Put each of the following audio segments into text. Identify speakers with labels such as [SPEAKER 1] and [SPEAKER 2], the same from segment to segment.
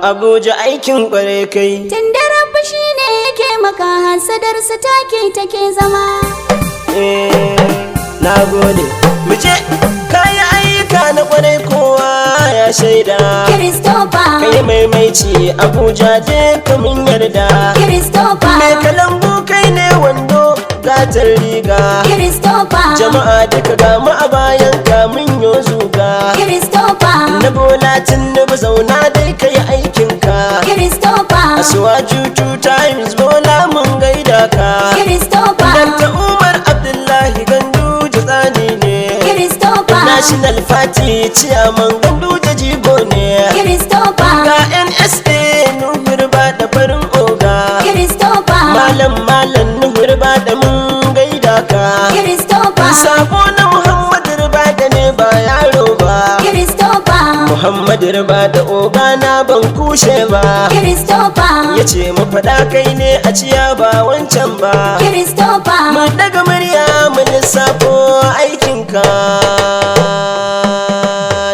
[SPEAKER 1] Abuja aikin kware kai.
[SPEAKER 2] Tunda Rabbi shine yake maka hasadar su take zama.
[SPEAKER 1] Na gode. Mu je kayi ayyuka na kware kowa ya shaida.
[SPEAKER 2] Christopher
[SPEAKER 1] Kai maimaici Abuja je kamin yarda.
[SPEAKER 2] Christopher
[SPEAKER 1] Me kalambu kai ne wando gatar riga.
[SPEAKER 2] Christopher
[SPEAKER 1] Jama'a duka ga mu a bayan ka mun yo zuga.
[SPEAKER 2] Christopher
[SPEAKER 1] Na bola Tinubu zauna dai kai aikin ka.
[SPEAKER 2] Christopher
[SPEAKER 1] Asuwaju 2 times bola mun gaida ka.
[SPEAKER 2] Christopher
[SPEAKER 1] Dr. Umar Abdullahi Ganduje tsani ne.
[SPEAKER 2] Christopher
[SPEAKER 1] National Party Chairman Ganduje jigo ne.
[SPEAKER 2] Christopher
[SPEAKER 1] Ga NSA Nuhur ba da farin oga.
[SPEAKER 2] Christopher
[SPEAKER 1] Malam Nuhur ba da mun gaida ka.
[SPEAKER 2] Christopher
[SPEAKER 1] Sabo na Muhammad Ribada ne ba yaro ba.
[SPEAKER 2] Christopher
[SPEAKER 1] Muhammad Ribada oga na ban kushe ba.
[SPEAKER 2] Christopher
[SPEAKER 1] Yace mu faɗa kai ne a ciya ba wancan ba.
[SPEAKER 2] Christopher
[SPEAKER 1] Mu daga murya mu lissafo aikinka.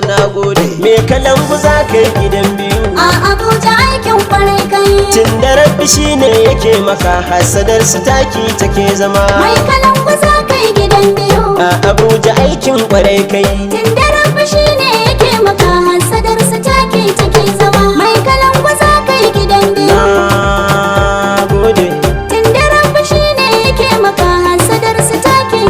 [SPEAKER 1] Na gode. Me kalangu za ka yi gidan biyu.
[SPEAKER 2] a Abuja aikin kwarai kai.
[SPEAKER 1] Tunda Rabbi shine yake maka hasadar su take zama.
[SPEAKER 2] Mai kalangu za kai gidan biyu.
[SPEAKER 1] A Abuja aikin kwarai kai.
[SPEAKER 2] Tunda Rabbi shine yake maka hasadar su take zama. Mai kalangu za kai gidan biyu.
[SPEAKER 1] Na gode.
[SPEAKER 2] Tunda Rabbi shine yake maka hasadar su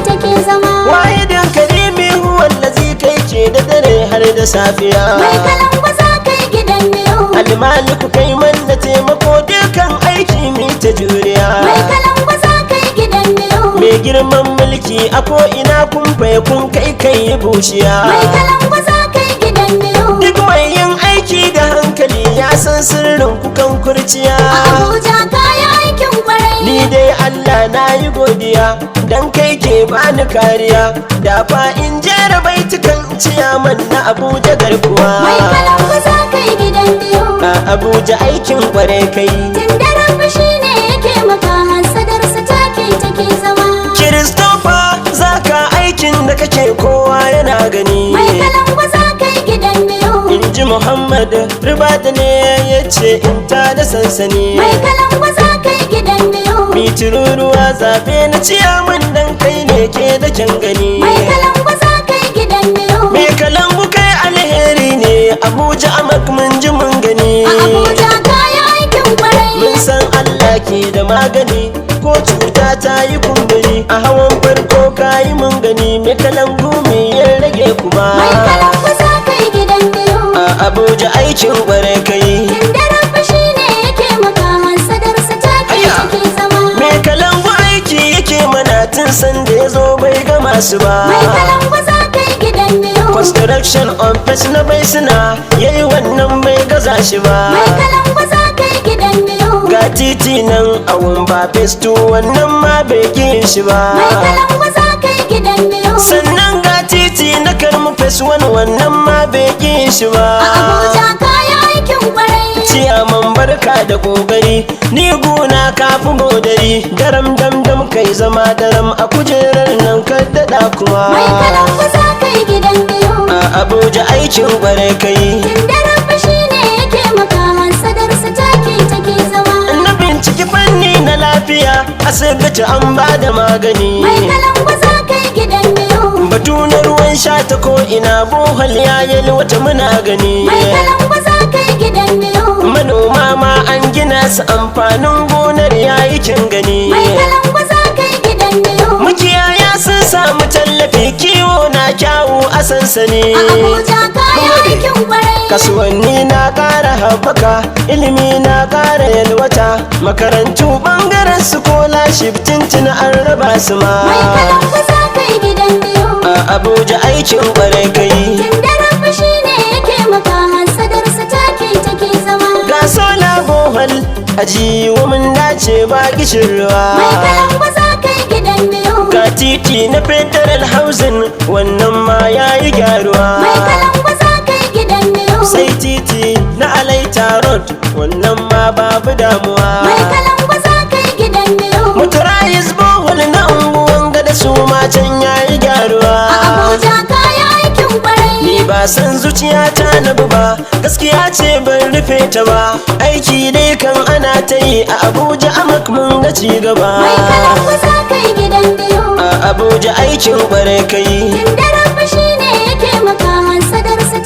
[SPEAKER 2] take zama.
[SPEAKER 1] Wahidin karimi huwa allazi kai ke da dare har da safiya.
[SPEAKER 2] Mai kalangu za kai gidan biyu.
[SPEAKER 1] Almaliku kai man da taimako dukan aiki mi ta juriya.
[SPEAKER 2] Mai kalangu za kai gidan biyu.
[SPEAKER 1] Mai girman mulki a ko ina kun faye kun kai bushiya.
[SPEAKER 2] Mai kalangu za kai gidan biyu.
[SPEAKER 1] Duk mai yin aiki da hankali ya san sirrin kukan kurciya.
[SPEAKER 2] A Abuja kaya aikin kwarai.
[SPEAKER 1] Ni dai Allah na yi godiya dan kai ke bani kariya. Da fa in jera baitukan ciyaman na Abuja garkuwa.
[SPEAKER 2] Mai kalangu za kai gidan biyu.
[SPEAKER 1] A Abuja aikin kware kai.
[SPEAKER 2] Tunda Rabbi shine yake maka hasadar su take zama.
[SPEAKER 1] Christopher zaka aikin da kake kowa yana gani.
[SPEAKER 2] Mai kalangu za kai gidan biyu.
[SPEAKER 1] In ji Muhammad Ribada ne ya ce in ta da sansani.
[SPEAKER 2] Mai kalangu za kai gidan biyu.
[SPEAKER 1] Mi tururuwa zabe na ciyaman dan kai ne ke da kyan gani.
[SPEAKER 2] Mai kalangu za kai gidan biyu.
[SPEAKER 1] Me kalangu kai alheri ne Abuja amak mun ji mun gani.
[SPEAKER 2] A Abuja kaya aikin kwarai.
[SPEAKER 1] Mun san Allah ke da magani ko cuta ta yi kumburi. A hawan farko kayi mun gani me kalangu me ya rage kuma.
[SPEAKER 2] Mai kalangu za kai gidan biyu.
[SPEAKER 1] A Abuja aikin kware kai.
[SPEAKER 2] Tunda Rabbi shine yake maka hasadar su take zama.
[SPEAKER 1] Me kalangu aiki yake mana tun san da ya zo bai gama su ba.
[SPEAKER 2] Mai kalangu za kai gidan biyu.
[SPEAKER 1] Construction on face na bai suna yayi wannan bai gaza shi ba.
[SPEAKER 2] Mai kalangu za kai gidan biyu.
[SPEAKER 1] Ga titi nan a wamba festu wannan ma bai kin shi ba.
[SPEAKER 2] Mai kalangu za kai gidan biyu.
[SPEAKER 1] Sannan ga titi na karmu fes wannan ma bai kin shi ba.
[SPEAKER 2] A Abuja kaya aikin kwarai.
[SPEAKER 1] Ciyaman barka da kokari ni guna kafin bodari. Daram dam kai zama daram a kujerar nan ka daɗa kuma.
[SPEAKER 2] Mai kalangu za kai gidan biyu.
[SPEAKER 1] A Abuja aikin kware kai.
[SPEAKER 2] Tunda Rabbi shine yake maka hasadar su take zama.
[SPEAKER 1] Na binciki fanni na lafiya asibiti an ba da magani.
[SPEAKER 2] Mai kalangu za kai gidan biyu.
[SPEAKER 1] Batu na ruwan sha ta ko ina bohol ya yalwata muna gani.
[SPEAKER 2] Mai kalangu za kai gidan biyu.
[SPEAKER 1] Manoma ma an gina su amfanin gonar yayi kin gani.
[SPEAKER 2] Mai kalangu za kai gidan biyu.
[SPEAKER 1] Makiyaya sun samu tallafi kiwo na kyawu a sansani.
[SPEAKER 2] A Abuja kaya aikin kwarai.
[SPEAKER 1] Kasuwanni na ƙara haɓaka ilimi na ƙara yalwata. Makarantu ɓangaren su kola shiftintin an raba su ma.
[SPEAKER 2] Mai kalangu za kai gidan biyu.
[SPEAKER 1] A Abuja aikin kware kai.
[SPEAKER 2] Tunda Rabbi shine yake maka hasadar su take zama.
[SPEAKER 1] Ga sola bohol aji mun dace ba gishin
[SPEAKER 2] Mai
[SPEAKER 1] ruwa.
[SPEAKER 2] kalangu za kai gidan biyu.
[SPEAKER 1] Ga titi na federal housing wannan ma yayi gyaruwa.
[SPEAKER 2] Mai kalangu za kai gidan biyu.
[SPEAKER 1] Sai titi na Alaita road wannan ma babu damuwa.
[SPEAKER 2] Mai kalangu za kai gidan biyu.
[SPEAKER 1] Mutarayis bohol na unguwan gada su ma can yayi gyaruwa.
[SPEAKER 2] A Abuja kaya aikin kwarai.
[SPEAKER 1] Ni ba ba san zuciya ta nabu ba, gaskiya ce ban rufe ta ba, aiki dai kan ana ta yi a Abuja amak mun ga ci gaba.
[SPEAKER 2] Mai kalan kusa kai gidan biyu,
[SPEAKER 1] A Abuja aikin kware kai.
[SPEAKER 2] tunda rabu shi ne yake maka hasadarsa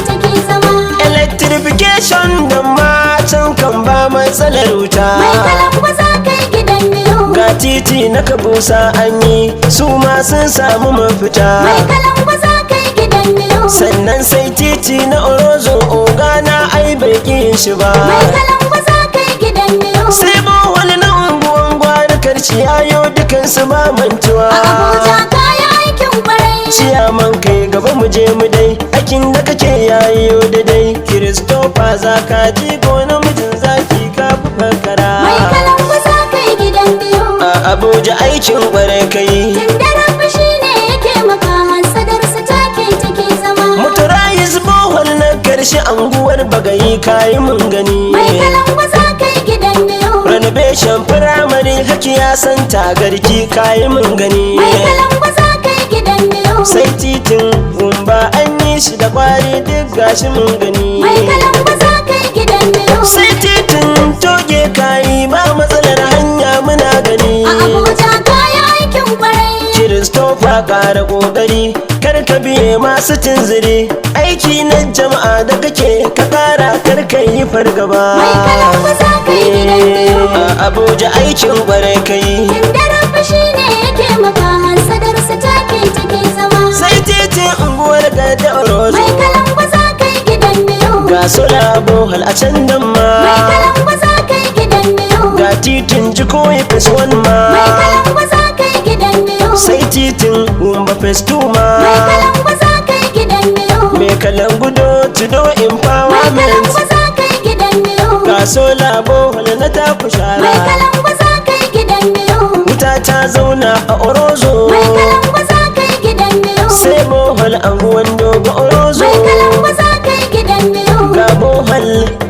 [SPEAKER 2] take zama.
[SPEAKER 1] Electrification da matan kan ba matsalar wuta.
[SPEAKER 2] Mai kalan kusa kai gidan biyu,
[SPEAKER 1] Ga titi na Kabusa an yi, su ma sun samu mafita.
[SPEAKER 2] mai kalan kusa kai gidan biyu,
[SPEAKER 1] Sannan sai titi na Orozo ogana ai bai ƙi shi ba.
[SPEAKER 2] mai kalan kusa kai gidan biyu.
[SPEAKER 1] Sai bohol na unguwan gwari karci yayo dukansu ba mantuwa.
[SPEAKER 2] A Abuja kaya aikin kwarai,
[SPEAKER 1] Ciyaman kai gaba mu je mu dai, aikin da kake yayo da dai. Christopher zaka ji ko namijin zaki ka fi fakara.
[SPEAKER 2] mai kalan kusa kai gidan biyu,
[SPEAKER 1] A Abuja aikin kware kai.
[SPEAKER 2] tunda rabu shi ne yake maka hasadarsa take zama.
[SPEAKER 1] Motorized bohol na karshe anguwar bagayi kayi mun gani.
[SPEAKER 2] Mai kalan kusa kai gidan biyu,
[SPEAKER 1] Renovation firamare haki ya san tagarki kayi mun gani.
[SPEAKER 2] mai kalan kusa kai gidan biyu,
[SPEAKER 1] Sai titin gumba an yi shi da kwari duk gashi mun gani.
[SPEAKER 2] mai kalan kusa kai gidan biyu.
[SPEAKER 1] Sai titin toge kayi ba matsalar hanya muna gani.
[SPEAKER 2] A Abuja kaya aikin kwarai,
[SPEAKER 1] Christopher ƙara ƙoƙari kar ka biye masu tunziri, aiki na jama'a da kake ka ƙara kar ka yi fargaba.
[SPEAKER 2] mai kalan kusa kai gidan biyu,
[SPEAKER 1] A Abuja aikin ƙware kai.
[SPEAKER 2] tunda rabu shi ne yake maka hasadarsa take zama.
[SPEAKER 1] Sai titin unguwar gada Orozo
[SPEAKER 2] Mai kalan kusa kai gidan biyu,
[SPEAKER 1] ga sola bohol a can nan
[SPEAKER 2] mai
[SPEAKER 1] ma.
[SPEAKER 2] kalan kusa kai gidan biyu,
[SPEAKER 1] Ga titin jiko ya fes wan
[SPEAKER 2] mai
[SPEAKER 1] ma.
[SPEAKER 2] kalan kusa kai gidan biyu,
[SPEAKER 1] Sai titin gumba fes tu ma.
[SPEAKER 2] mai kalan kusa kai gidan biyu,
[SPEAKER 1] Mai kalan gudo tudo
[SPEAKER 2] mai kalan
[SPEAKER 1] empowerment.
[SPEAKER 2] kusa kai gidan biyu,
[SPEAKER 1] Ga sola bohol na taku
[SPEAKER 2] mai
[SPEAKER 1] shara.
[SPEAKER 2] kalan kusa kai gidan biyu,
[SPEAKER 1] Wuta ta zauna a Orozo.
[SPEAKER 2] mai kalan kusa kai gidan biyu,
[SPEAKER 1] Sai bohol anguwan dogo Orozo.
[SPEAKER 2] mai kalan kusa kai gidan biyu,
[SPEAKER 1] Ga bohol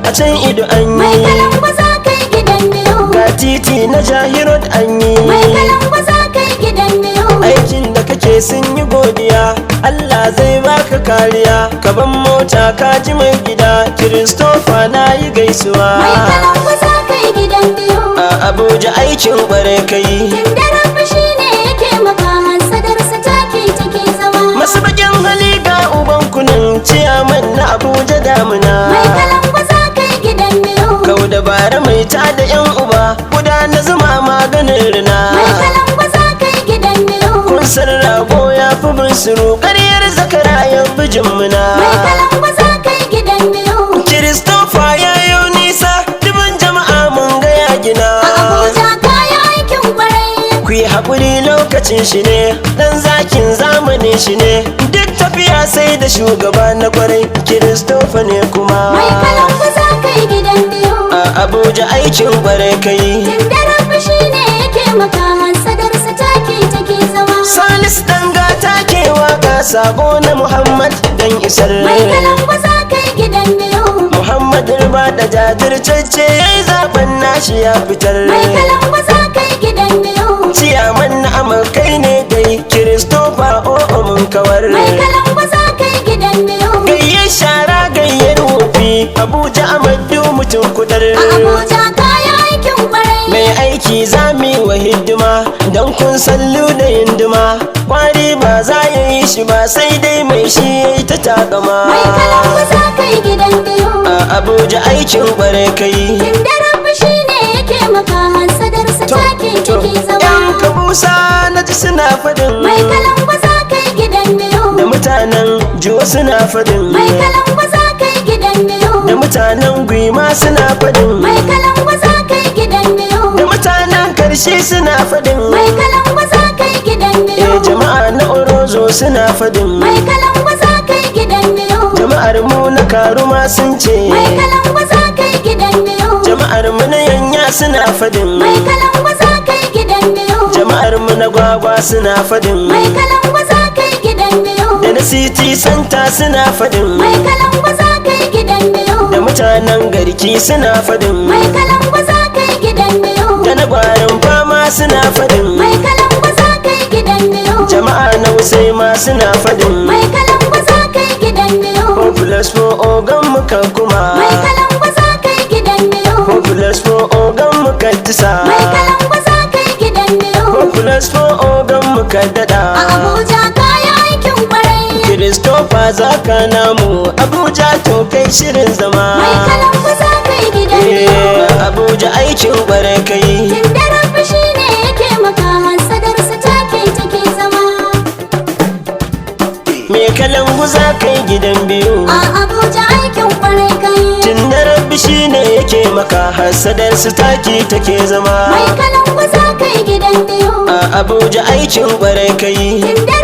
[SPEAKER 1] a can ido an
[SPEAKER 2] mai
[SPEAKER 1] yi.
[SPEAKER 2] kalan kusa kai gidan biyu,
[SPEAKER 1] Ga titi na Jahirot an
[SPEAKER 2] mai
[SPEAKER 1] yi.
[SPEAKER 2] kalan kusa kai gidan biyu,
[SPEAKER 1] Aikin da kake sun yi godiya, Allah zai baka kariya. Ka ban mota ka ji mai gida, Christopher na yi gaisuwa.
[SPEAKER 2] mai kalan kusa kai gidan biyu,
[SPEAKER 1] A Abuja aikin ƙware kai.
[SPEAKER 2] tunda rabu shi ne yake maka hasadarsa take zama.
[SPEAKER 1] Masu bakin hali ga uban kunin ciyaman na Abuja damuna.
[SPEAKER 2] Mai kalan kusa kai gidan biyu,
[SPEAKER 1] Kau dabara mai ta da yan uba, guda na zuma maganin rina.
[SPEAKER 2] mai kalan kusa kai gidan biyu,
[SPEAKER 1] Kun san rago ya fi bunsuru, ƙaryar zakara ya bijin muna.
[SPEAKER 2] mai kalan kusa kai gidan biyu.
[SPEAKER 1] Christopher ya yi nisa, dubin jama'a mun ga ya gina.
[SPEAKER 2] A Abuja kaya aikin kwarai,
[SPEAKER 1] Ku yi haƙuri lokacin shi ne, ɗan zakin zamanin shi ne. Duk tafiya sai da shugaba na kwarai, Christopher ne kuma.
[SPEAKER 2] mai kalan kusa kai gidan biyu,
[SPEAKER 1] A Abuja aikin ƙware kai.
[SPEAKER 2] tunda rabu shi ne yake maka hasadarsa take zama.
[SPEAKER 1] Salis ɗan gata ke waka sako na Muhammad dan isar.
[SPEAKER 2] Mai kalan kusa kai gidan biyu,
[SPEAKER 1] Muhammad riba da jajirtacce ya yi zaben nashi ya fitar.
[SPEAKER 2] mai kalan kusa kai gidan biyu,
[SPEAKER 1] Ciyaman na amurkai ne dai Christopher o'o mun kawar.
[SPEAKER 2] mai kalan kusa kai gidan biyu.
[SPEAKER 1] Gayyar shara gayyar wofi Abuja Amadu mutum kudar.
[SPEAKER 2] A Abuja kaya aikin kwarai,
[SPEAKER 1] Mai aiki zami wa hidima don kun sallu da hindima. Kwari ba za ya yi shi ba sai dai mai shi ya yi ta takama.
[SPEAKER 2] mai kalan kusa kai gidan biyu,
[SPEAKER 1] A Abuja aikin ƙware kai.
[SPEAKER 2] tunda rabu shi ne yake maka hasadarsa take zama.
[SPEAKER 1] Yan Kabusa na ji suna fadin.
[SPEAKER 2] Mai kalan kusa kai gidan biyu,
[SPEAKER 1] Da mutanen Jiwo suna fadin.
[SPEAKER 2] mai kalan kusa kai gidan biyu,
[SPEAKER 1] Da mutanen Gwima suna fadin.
[SPEAKER 2] mai kalan kusa kai gidan biyu,
[SPEAKER 1] Da mutanen Karshe suna fadin.
[SPEAKER 2] mai kalan kusa kai gidan biyu,
[SPEAKER 1] Jama'a na Orozo suna fadin.
[SPEAKER 2] mai kalan kusa kai gidan biyu,
[SPEAKER 1] Jama'ar mu na Karuma sun ce.
[SPEAKER 2] mai kalan kusa kai gidan biyu,
[SPEAKER 1] Jama'ar mu na Yanya suna fadin.
[SPEAKER 2] mai kalan kusa kai gidan biyu,
[SPEAKER 1] Jama'ar mu na Gwagwa suna fadin.
[SPEAKER 2] mai kalan kusa kai gidan biyu,
[SPEAKER 1] Da na City Center suna fadin.
[SPEAKER 2] mai kalan kusa kai gidan biyu,
[SPEAKER 1] Da mutanen Garki suna fadin.
[SPEAKER 2] mai kalan kusa kai gidan biyu,
[SPEAKER 1] Da na Gwarin Fama suna fadin.
[SPEAKER 2] mai kalan kusa kai gidan biyu,
[SPEAKER 1] Jama'a na Usai ma suna fadin.
[SPEAKER 2] mai kalan kusa kai gidan biyu.
[SPEAKER 1] plus for ogan muka kuma.
[SPEAKER 2] Mai kalan gwaza kai gidan biyu.
[SPEAKER 1] Plus for ogan muka tisa.
[SPEAKER 2] Mai kalan gwaza kai gidan biyu.
[SPEAKER 1] Plus for ogan muka dada.
[SPEAKER 2] A Abuja kaya aikin kwarai.
[SPEAKER 1] Christopher zaka namu Abuja to kai shirin zama.
[SPEAKER 2] Mai kalan gwaza kai gidan biyu.
[SPEAKER 1] Abuja aikin kwarai kai.
[SPEAKER 2] Tunda rabbi shine yake maka hasadarsa take zama.
[SPEAKER 1] Me kalangu za kai gidan biyu.
[SPEAKER 2] A Abuja aikin kwarai kai.
[SPEAKER 1] Tunda rabbi shine yake maka hasadar su take zama.
[SPEAKER 2] Mai kalan gwaza kai gidan biyu.
[SPEAKER 1] A Abuja aikin kwarai kai.
[SPEAKER 2] Tunda